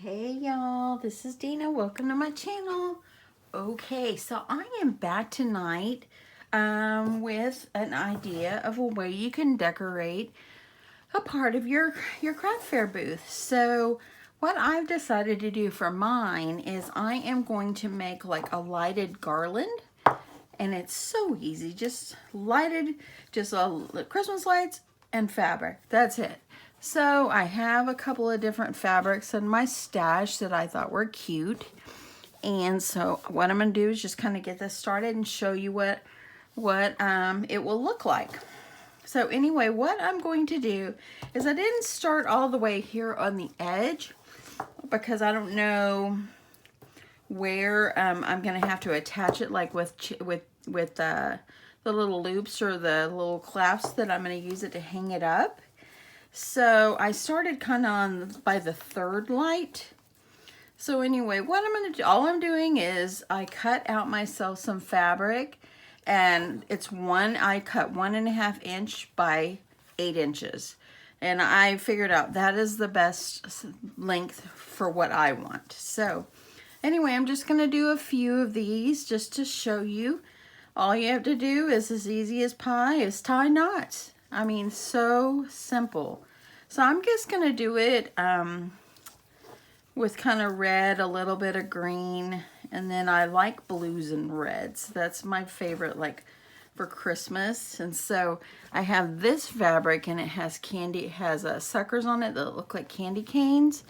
Hey y'all, this is Dina. Welcome to my channel. Okay, so I am back tonight with an idea of a way you can decorate a part of your craft fair booth. So what I've decided to do for mine is I am going to make like a lighted garland, and it's so easy. Just Christmas lights and fabric. That's it. So I have a couple of different fabrics in my stash that I thought were cute. And so what I'm going to do is just kind of get this started and show you what it will look like. So anyway, what I'm going to do is I didn't start all the way here on the edge because I don't know where I'm going to have to attach it, like with the little loops or the little clasps that I'm going to use it to hang it up. So I started kind of on by the third light. So anyway, what I'm going to do, all I'm doing is I cut out myself some fabric, and I cut 1.5 inch by 8 inches. And I figured out that is the best length for what I want. So anyway, I'm just going to do a few of these just to show you. All you have to do is as easy as pie is tie knots. I mean, so simple. So I'm just going to do it with kind of red, a little bit of green, and then I like blues and reds. That's my favorite, like for Christmas. And so I have this fabric, and it has suckers on it that look like candy canes.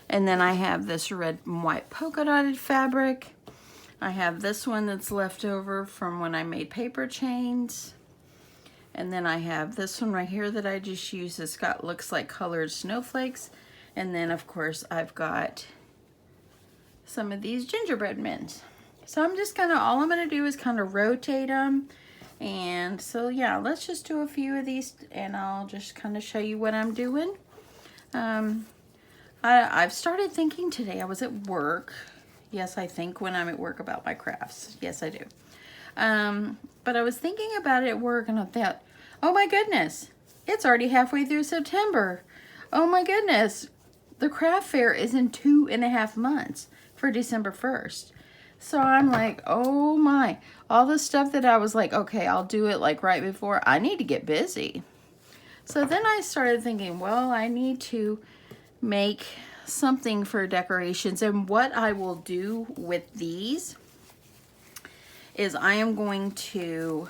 And then I have this red and white polka dotted fabric. I have this one that's left over from when I made paper chains. And then I have this one right here that I just used. Looks like colored snowflakes. And then of course I've got some of these gingerbread men. So all I'm gonna do is kind of rotate them. And so yeah, let's just do a few of these and I'll just kind of show you what I'm doing. I've started thinking today. I was at work. Yes, I think when I'm at work about my crafts. Yes, I do. But I was thinking about it at work, and I thought, oh my goodness, it's already halfway through September. Oh my goodness, the craft fair is in 2.5 months for December 1st. So I'm like, oh my, all the stuff that I was like, okay, I'll do it like right before, I need to get busy. So then I started thinking, well, I need to make something for decorations, and what I will do with these is I am going to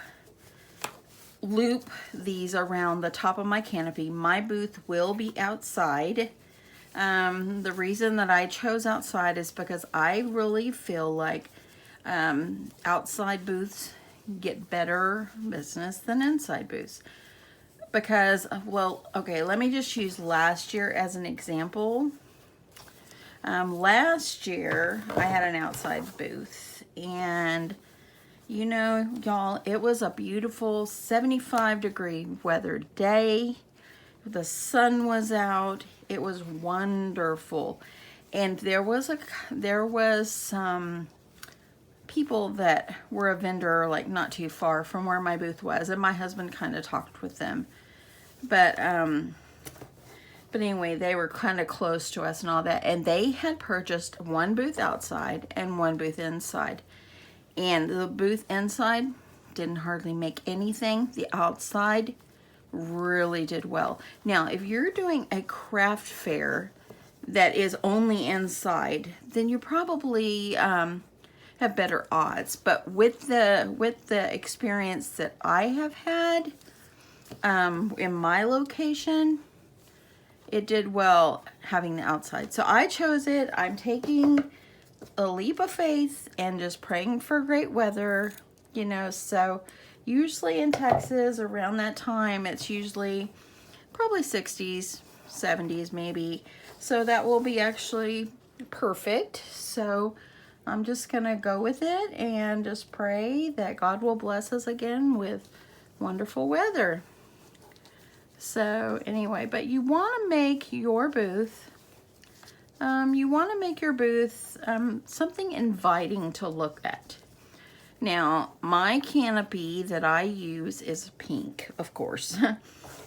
loop these around the top of my canopy. My booth will be outside. The reason that I chose outside is because I really feel like outside booths get better business than inside booths. Because, well, okay, let me just use last year as an example. Last year I had an outside booth, and you know, y'all, it was a beautiful 75-degree weather day. The sun was out. It was wonderful. And there was some people that were a vendor like not too far from where my booth was, and my husband kind of talked with them. But anyway, they were kind of close to us and all that, and they had purchased one booth outside and one booth inside. And the booth inside didn't hardly make anything. The outside really did well. Now, if you're doing a craft fair that is only inside, then you probably have better odds. But with the experience that I have had in my location, it did well having the outside. So I chose it. I'm taking a leap of faith and just praying for great weather, you know. So usually in Texas around that time, it's usually probably 60s, 70s maybe. So that will be actually perfect. So I'm just gonna go with it and just pray that God will bless us again with wonderful weather. So anyway, but you want to make your booth something inviting to look at. Now, my canopy that I use is pink, of course.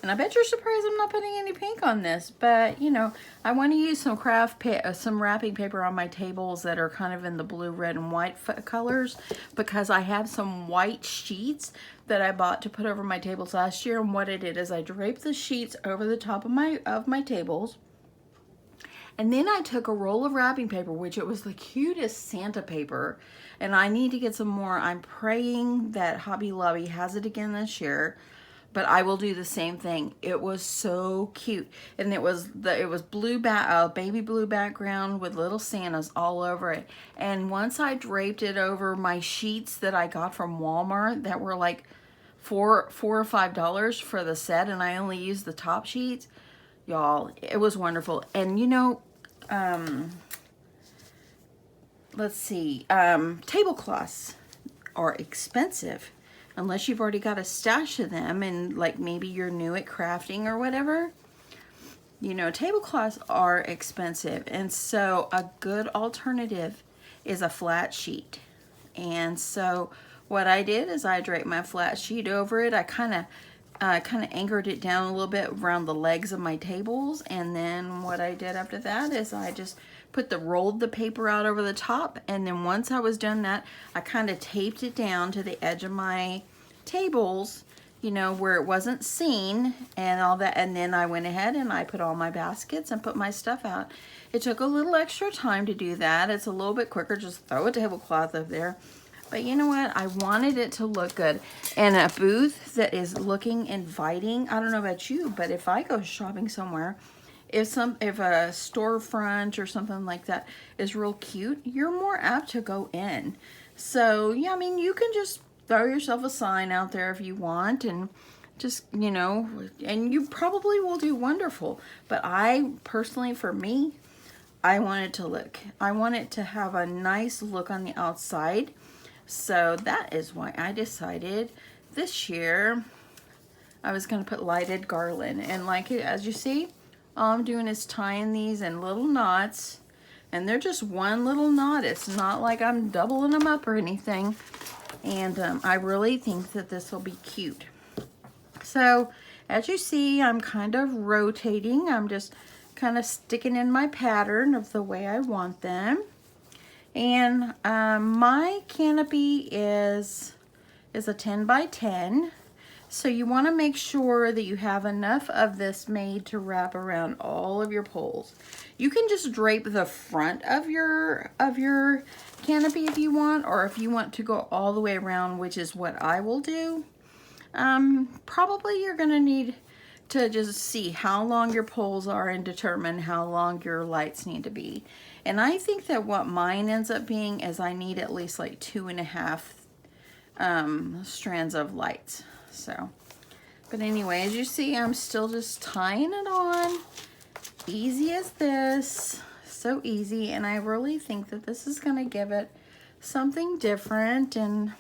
And I bet you're surprised I'm not putting any pink on this, but you know, I want to use some some wrapping paper on my tables that are kind of in the blue, red, and white colors, because I have some white sheets that I bought to put over my tables last year. And what I did is I draped the sheets over the top of my tables. And then I took a roll of wrapping paper, which it was the cutest Santa paper, and I need to get some more. I'm praying that Hobby Lobby has it again this year, but I will do the same thing. It was so cute, and it was blue baby blue background with little Santas all over it. And once I draped it over my sheets that I got from Walmart that were like $4 or $5 for the set, and I only used the top sheets. Y'all, it was wonderful. And you know, let's see, tablecloths are expensive unless you've already got a stash of them and like maybe you're new at crafting or whatever. You know, tablecloths are expensive, and so a good alternative is a flat sheet. And so what I did is I draped my flat sheet over it. I kind of anchored it down a little bit around the legs of my tables, and then what I did after that is I just rolled the paper out over the top, and then once I was done that, I kind of taped it down to the edge of my tables, you know, where it wasn't seen and all that. And then I went ahead and I put all my baskets and put my stuff out. It took a little extra time to do that. It's a little bit quicker, just throw a tablecloth up there. But you know what? I wanted it to look good. And a booth that is looking inviting, I don't know about you, but if I go shopping somewhere, if a storefront or something like that is real cute, you're more apt to go in. So yeah, I mean, you can just throw yourself a sign out there if you want, and just, you know, and you probably will do wonderful. But I personally, for me, I want it to have a nice look on the outside. So that is why I decided this year I was going to put lighted garland. And like, as you see, all I'm doing is tying these in little knots, and they're just one little knot. It's not like I'm doubling them up or anything. And I really think that this will be cute. So as you see, I'm kind of rotating. I'm just kind of sticking in my pattern of the way I want them. And my canopy is a 10 by 10. So you want to make sure that you have enough of this made to wrap around all of your poles. You can just drape the front of your canopy if you want, or if you want to go all the way around, which is what I will do. Probably you're going to need to just see how long your poles are and determine how long your lights need to be. And I think that what mine ends up being is I need at least like 2.5 strands of lights. So, but anyway, as you see, I'm still just tying it on. Easy as this, so easy. And I really think that this is going to give it something different. And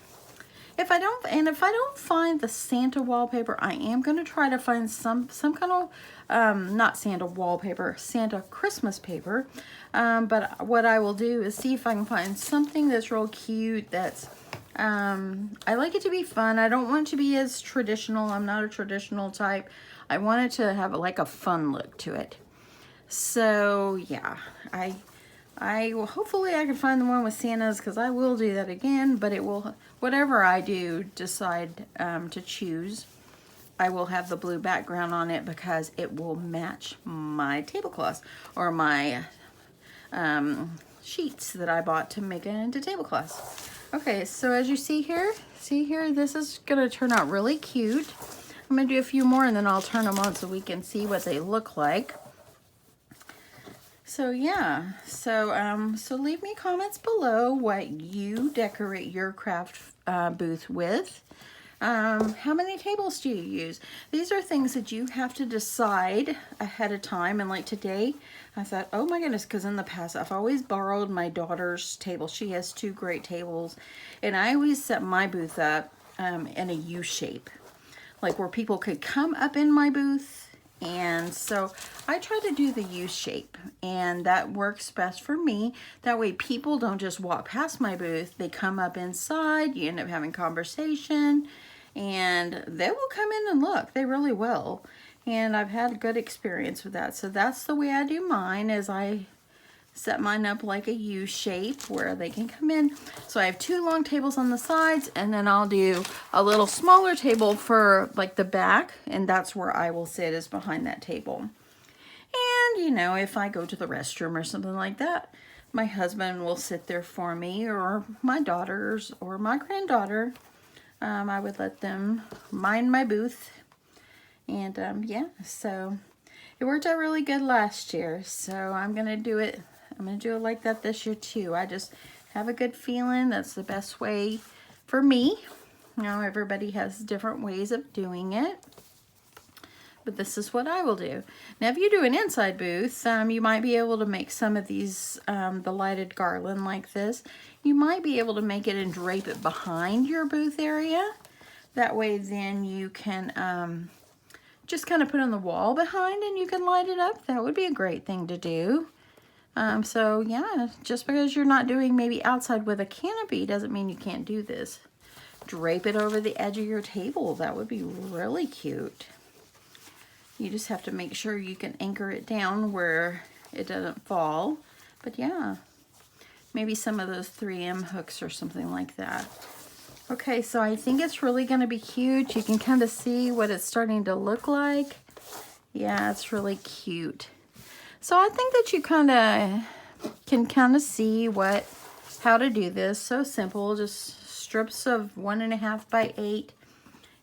if I don't find the Santa wallpaper, I am going to try to find some kind of not Santa wallpaper, Santa Christmas paper. But what I will do is see if I can find something that's real cute. That's I like it to be fun. I don't want it to be as traditional. I'm not a traditional type. I want it to have like a fun look to it. So yeah, I will, hopefully I can find the one with Santa's, because I will do that again. But it will, whatever I do decide to choose, I will have the blue background on it because it will match my tablecloths or my sheets that I bought to make it into tablecloths. Okay, so as you see here, this is gonna turn out really cute. I'm gonna do a few more and then I'll turn them on so we can see what they look like. So yeah, so leave me comments below what you decorate your craft booth with. How many tables do you use? These are things that you have to decide ahead of time. And like today, I thought, oh my goodness, because in the past I've always borrowed my daughter's table. She has 2 great tables, and I always set my booth up in a U shape, like where people could come up in my booth. And so I try to do the U shape, and that works best for me. That way people don't just walk past my booth, they come up inside, you end up having conversation, and they will come in and look, they really will. And I've had a good experience with that. So that's the way I do mine, is I set mine up like a U shape where they can come in. So I have 2 long tables on the sides, and then I'll do a little smaller table for like the back, and that's where I will sit, is behind that table. And you know, if I go to the restroom or something like that, my husband will sit there for me, or my daughters or my granddaughter. I would let them mind my booth. And yeah, so it worked out really good last year. So I'm going to do it like that this year too. I just have a good feeling that's the best way for me. You know, everybody has different ways of doing it, but this is what I will do. Now, if you do an inside booth, you might be able to make some of these, the lighted garland like this. You might be able to make it and drape it behind your booth area. That way then you can just kind of put on the wall behind and you can light it up. That would be a great thing to do. So yeah, just because you're not doing maybe outside with a canopy doesn't mean you can't do this. Drape it over the edge of your table. That would be really cute. You just have to make sure you can anchor it down where it doesn't fall. But yeah, maybe some of those 3M hooks or something like that. Okay, so I think it's really going to be cute. You can kind of see what it's starting to look like. Yeah, it's really cute. So I think that you can kind of see how to do this. So simple, just strips of 1.5 by 8.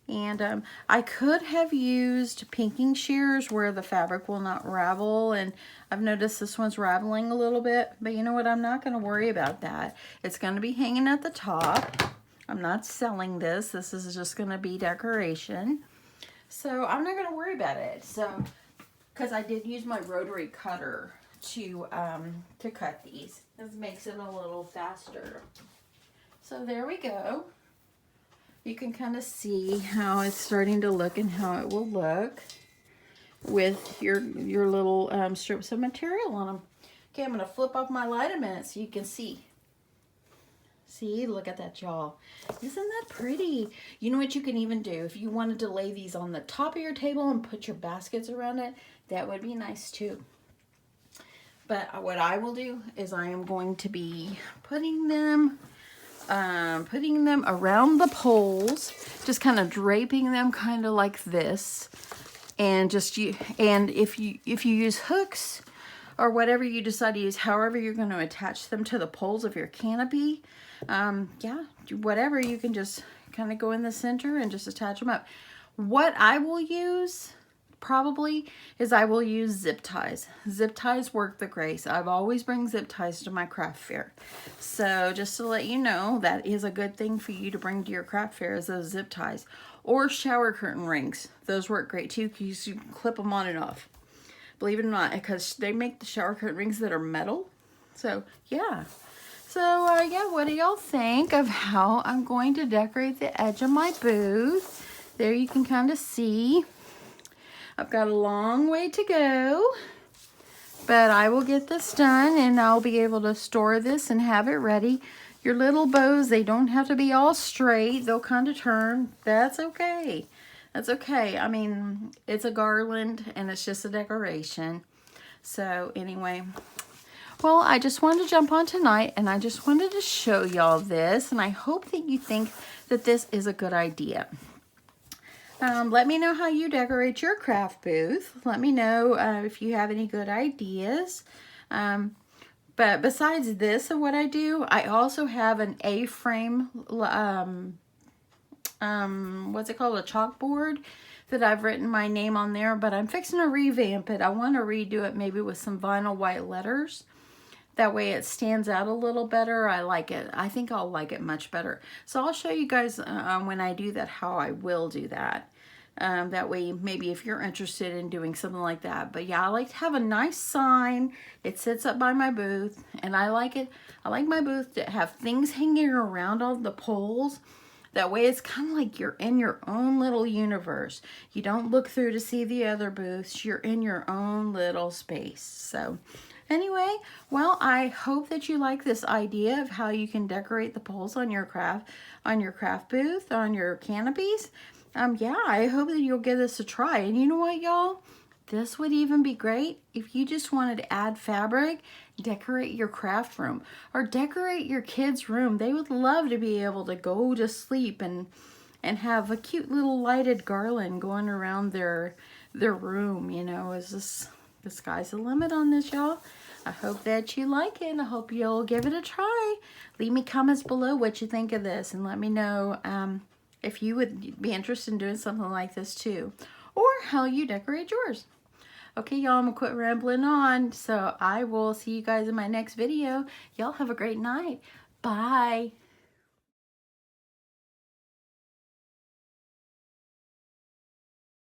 And I could have used pinking shears where the fabric will not ravel, and I've noticed this one's raveling a little bit, but you know what, I'm not going to worry about that. It's going to be hanging at the top. I'm not selling this. This is just going to be decoration. So I'm not going to worry about it. So, because I did use my rotary cutter to cut these. This makes it a little faster. So there we go. You can kind of see how it's starting to look and how it will look with your little strips of material on them. Okay, I'm going to flip off my light a minute so you can see. See, look at that, y'all. Isn't that pretty? You know what you can even do? If you wanted to lay these on the top of your table and put your baskets around it, that would be nice too. But what I will do is I am going to be putting them around the poles, just kind of draping them kind of like this. And if you use hooks or whatever you decide to use, however you're going to attach them to the poles of your canopy, yeah, whatever, you can just kind of go in the center and just attach them up. What I will use probably is I will use zip ties. Zip ties work the great. I've always bring zip ties to my craft fair. So just to let you know, that is a good thing for you to bring to your craft fair, is those zip ties. Or shower curtain rings. Those work great too, because you can clip them on and off. Believe it or not, because they make the shower curtain rings that are metal. So yeah. So yeah, what do y'all think of how I'm going to decorate the edge of my booth? There you can kind of see. I've got a long way to go, but I will get this done and I'll be able to store this and have it ready. Your little bows, they don't have to be all straight. They'll kind of turn. That's okay. That's okay. I mean, it's a garland and it's just a decoration. So anyway, well, I just wanted to jump on tonight and I just wanted to show y'all this, and I hope that you think that this is a good idea. Let me know how you decorate your craft booth. Let me know if you have any good ideas. But besides this and what I do, I also have an A-frame, what's it called, a chalkboard that I've written my name on there, but I'm fixing to revamp it. I want to redo it maybe with some vinyl white letters. That way it stands out a little better. I like it. I think I'll like it much better. So I'll show you guys when I do that how I will do that. That way maybe if you're interested in doing something like that. But yeah, I like to have a nice sign. It sits up by my booth and I like it. I like my booth to have things hanging around all the poles. That way it's kind of like you're in your own little universe. You don't look through to see the other booths. You're in your own little space. So anyway, well, I hope that you like this idea of how you can decorate the poles on your craft booth, on your canopies. yeah, I hope that you'll give this a try. And you know what, y'all? This would even be great if you just wanted to add fabric, decorate your craft room, or decorate your kids' room. They would love to be able to go to sleep and have a cute little lighted garland going around their room. You know, the sky's the limit on this, y'all. I hope that you like it. I hope you'll give it a try. Leave me comments below what you think of this, and let me know if you would be interested in doing something like this too, or how you decorate yours. Okay, y'all, I'm gonna quit rambling on. So I will see you guys in my next video. Y'all have a great night. Bye.